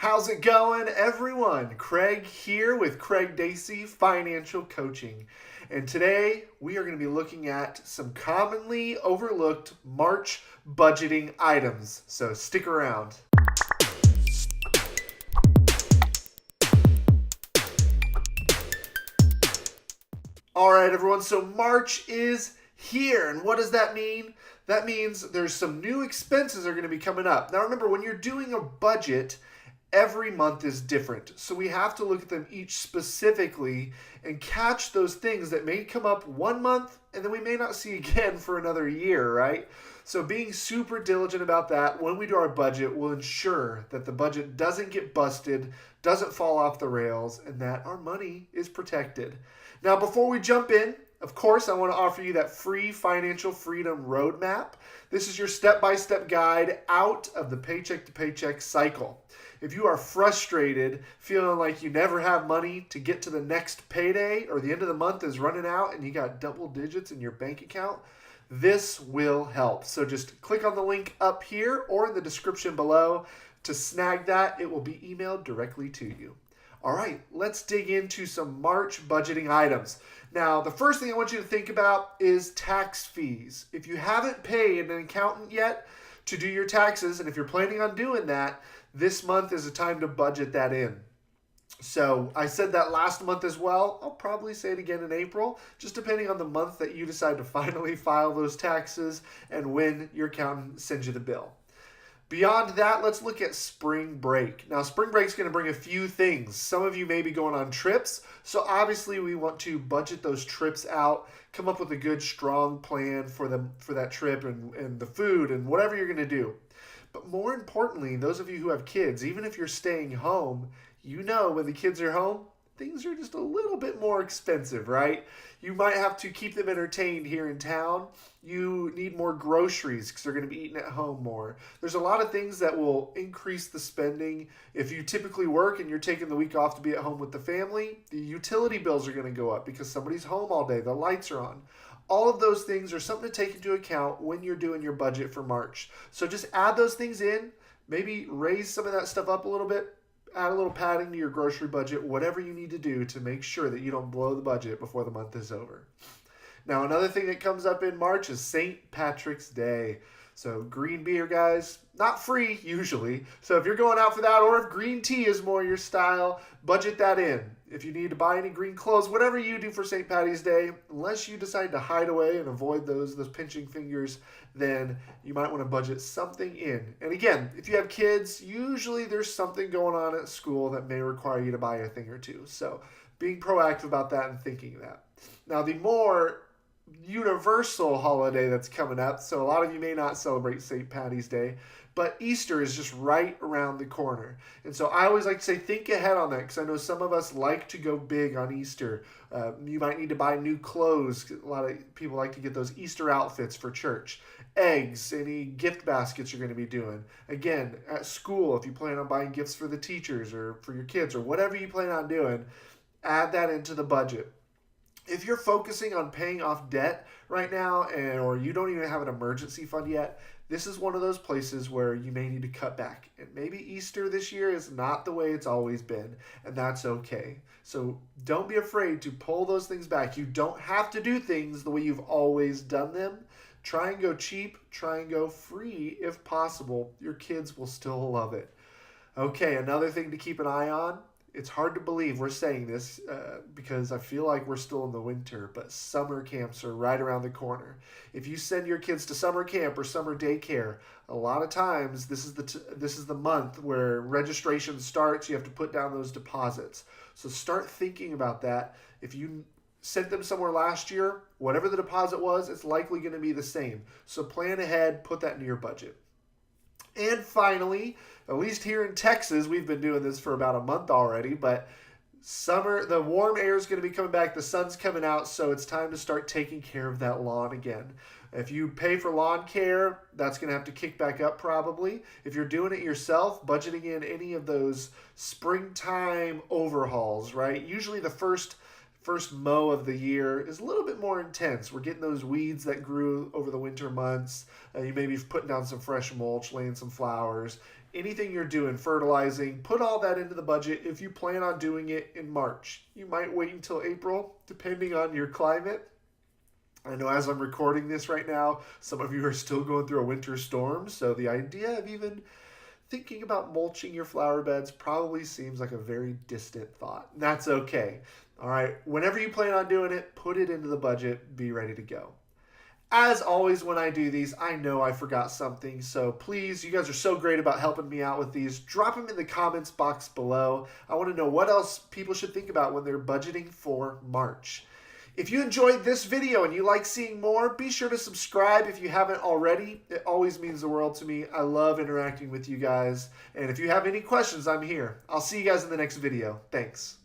How's it going, everyone? Craig here with Craig Dacey Financial Coaching. And today we are going to be looking at some commonly overlooked March budgeting items. So stick around. All right, everyone. So March is here. And what does that mean? That means there's some new expenses are going to be coming up. Now, remember, when you're doing a budget, every month is different. So we have to look at them each specifically and catch those things that may come up one month and then we may not see again for another year, right? So being super diligent about that when we do our budget will ensure that the budget doesn't get busted, doesn't fall off the rails, and that our money is protected. Now, before we jump in, of course, I want to offer you that free financial freedom roadmap. This is your step-by-step guide out of the paycheck to paycheck cycle. If you are frustrated, feeling like you never have money to get to the next payday or the end of the month is running out and you got double digits in your bank account, this will help. So just click on the link up here or in the description below to snag that. It will be emailed directly to you. All right, let's dig into some March budgeting items. Now, the first thing I want you to think about is tax fees. If you haven't paid an accountant yet to do your taxes, and if you're planning on doing that, this month is a time to budget that in. So I said that last month as well. I'll probably say it again in April, just depending on the month that you decide to finally file those taxes and when your accountant sends you the bill. Beyond that, let's look at spring break. Now, spring break is going to bring a few things. Some of you may be going on trips, so obviously we want to budget those trips out, come up with a good, strong plan for that trip and the food and whatever you're going to do. But more importantly, those of you who have kids, even if you're staying home, you know when the kids are home, things are just a little bit more expensive, right? You might have to keep them entertained here in town. You need more groceries because they're going to be eating at home more. There's a lot of things that will increase the spending. If you typically work and you're taking the week off to be at home with the family, the utility bills are going to go up because somebody's home all day. The lights are on. All of those things are something to take into account when you're doing your budget for March. So just add those things in, maybe raise some of that stuff up a little bit, add a little padding to your grocery budget, whatever you need to do to make sure that you don't blow the budget before the month is over. Now, another thing that comes up in March is St. Patrick's Day. So green beer, guys, not free usually. So if you're going out for that, or if green tea is more your style, budget that in. If you need to buy any green clothes, whatever you do for St. Patty's Day, unless you decide to hide away and avoid those pinching fingers, then you might want to budget something in. And again, if you have kids, usually there's something going on at school that may require you to buy a thing or two. So being proactive about that and thinking that. Now, the more universal holiday that's coming up, so a lot of you may not celebrate St. Patty's Day, but Easter is just right around the corner. And so I always like to say think ahead on that because I know some of us like to go big on Easter. You might need to buy new clothes. A lot of people like to get those Easter outfits for church. Eggs, any gift baskets you're going to be doing. Again, at school, if you plan on buying gifts for the teachers or for your kids or whatever you plan on doing, add that into the budget. If you're focusing on paying off debt right now or you don't even have an emergency fund yet, this is one of those places where you may need to cut back. And maybe Easter this year is not the way it's always been, and that's okay. So don't be afraid to pull those things back. You don't have to do things the way you've always done them. Try and go cheap. Try and go free if possible. Your kids will still love it. Okay, another thing to keep an eye on. It's hard to believe we're saying this because I feel like we're still in the winter, but summer camps are right around the corner. If you send your kids to summer camp or summer daycare, a lot of times this is the month where registration starts. You have to put down those deposits. So start thinking about that. If you sent them somewhere last year, whatever the deposit was, it's likely going to be the same. So plan ahead, put that into your budget. And finally, at least here in Texas, we've been doing this for about a month already, but summer, the warm air is going to be coming back, the sun's coming out, so it's time to start taking care of that lawn again. If you pay for lawn care, that's going to have to kick back up probably. If you're doing it yourself, budgeting in any of those springtime overhauls, right? Usually the first mow of the year is a little bit more intense. We're getting those weeds that grew over the winter months. You may be putting down some fresh mulch, laying some flowers. anything you're doing, fertilizing, put all that into the budget if you plan on doing it in March. You might wait until April, depending on your climate. I know as I'm recording this right now, some of you are still going through a winter storm, so the idea of even thinking about mulching your flower beds probably seems like a very distant thought. That's okay. All right, whenever you plan on doing it, put it into the budget, be ready to go. As always, when I do these, I know I forgot something, so please, you guys are so great about helping me out with these. Drop them in the comments box below. I want to know what else people should think about when they're budgeting for March. If you enjoyed this video and you like seeing more, be sure to subscribe if you haven't already. It always means the world to me. I love interacting with you guys. And if you have any questions, I'm here. I'll see you guys in the next video. Thanks.